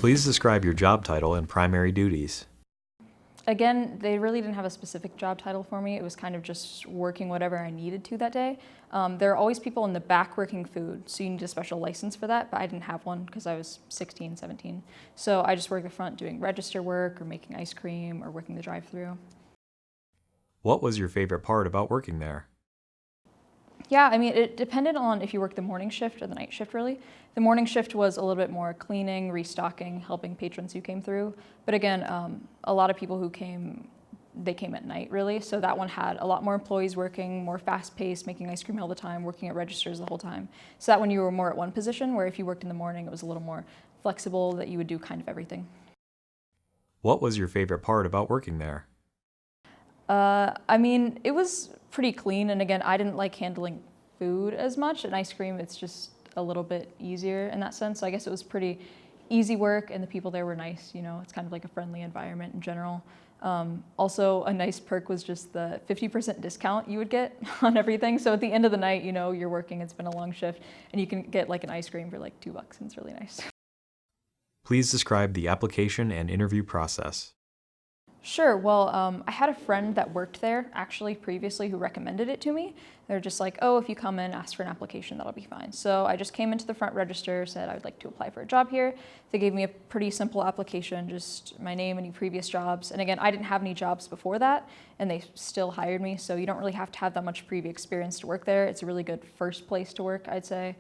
Please describe your job title and primary duties. Again, they really didn't have a specific job title for me. It was kind of just working whatever I needed to that day. There are always people in the back working food, so you need a special license for that, but I didn't have one because I was 16, 17. So I just worked at the front doing register work or making ice cream or working the drive-thru. What was your favorite part about working there? Yeah, I mean, it depended on if you worked the morning shift or the night shift, really. The morning shift was a little bit more cleaning, restocking, helping patrons who came through. But again, a lot of people who came, they came at night, really. So that one had a lot more employees working, more fast-paced, making ice cream all the time, working at registers the whole time. So that one you were more at one position, where if you worked in the morning, it was a little more flexible, that you would do kind of everything. What was your favorite part about working there? I mean, it was pretty clean, and again, I didn't like handling food as much. And ice cream, it's just a little bit easier in that sense. So I guess it was pretty easy work, and the people there were nice. You know, it's kind of like a friendly environment in general. Also, a nice perk was just the 50% discount you would get on everything. So at the end of the night, you know, you're working, it's been a long shift, and you can get like an ice cream for like $2, and it's really nice. Please describe the application and interview process. Sure. Well, I had a friend that worked there actually previously who recommended it to me. They're just like, oh, if you come in, ask for an application, that'll be fine. So I just came into the front register, said I would like to apply for a job here. They gave me a pretty simple application, just my name, any previous jobs. And again, I didn't have any jobs before that, and they still hired me. So you don't really have to have that much previous experience to work there. It's a really good first place to work, I'd say.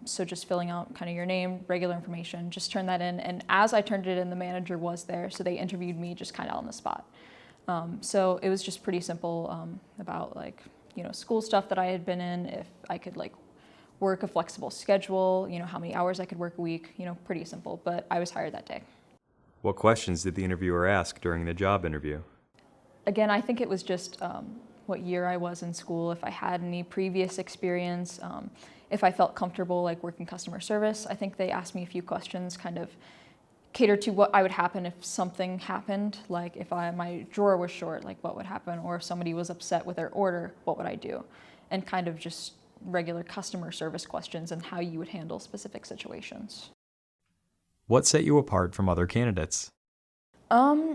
So just filling out kind of your name, regular information, just turn that in. And as I turned it in, the manager was there, so they interviewed me just kind of on the spot. So it was just pretty simple about like, you know, school stuff that I had been in, if I could like work a flexible schedule, you know, how many hours I could work a week, you know, pretty simple, but I was hired that day. What questions did the interviewer ask during the job interview? Again, I think it was just what year I was in school, if I had any previous experience, if I felt comfortable like working customer service. I think they asked me a few questions, kind of catered to what I would happen if something happened, like if my drawer was short, like what would happen, or if somebody was upset with their order, what would I do? And kind of just regular customer service questions and how you would handle specific situations. What set you apart from other candidates?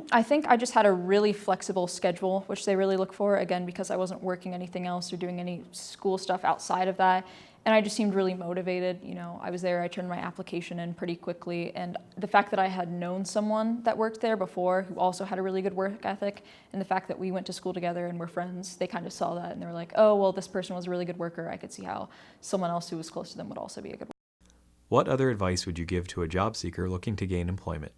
I think I just had a really flexible schedule, which they really look for, again, because I wasn't working anything else or doing any school stuff outside of that. And I just seemed really motivated. You know, I was there, I turned my application in pretty quickly. And the fact that I had known someone that worked there before who also had a really good work ethic, and the fact that we went to school together and were friends, they kind of saw that and they were like, oh, well, this person was a really good worker. I could see how someone else who was close to them would also be a good worker. What other advice would you give to a job seeker looking to gain employment?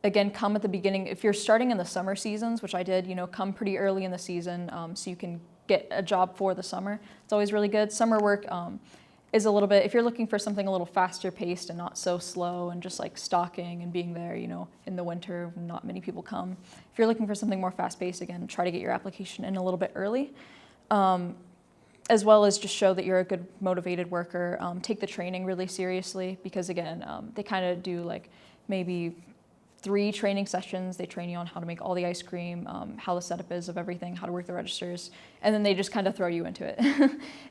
Again, come at the beginning. If you're starting in the summer seasons, which I did, you know, come pretty early in the season so you can get a job for the summer. It's always really good. Summer work is a little bit, if you're looking for something a little faster paced and not so slow and just like stocking and being there, you know, in the winter when not many people come. If you're looking for something more fast paced, again, try to get your application in a little bit early. As well as just show that you're a good motivated worker. Take the training really seriously because again, they kind of do like maybe 3 training sessions. They train you on how to make all the ice cream, how the setup is of everything, how to work the registers, and then they just kind of throw you into it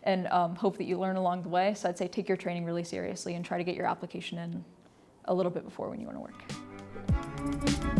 and hope that you learn along the way. So I'd say take your training really seriously and try to get your application in a little bit before when you want to work.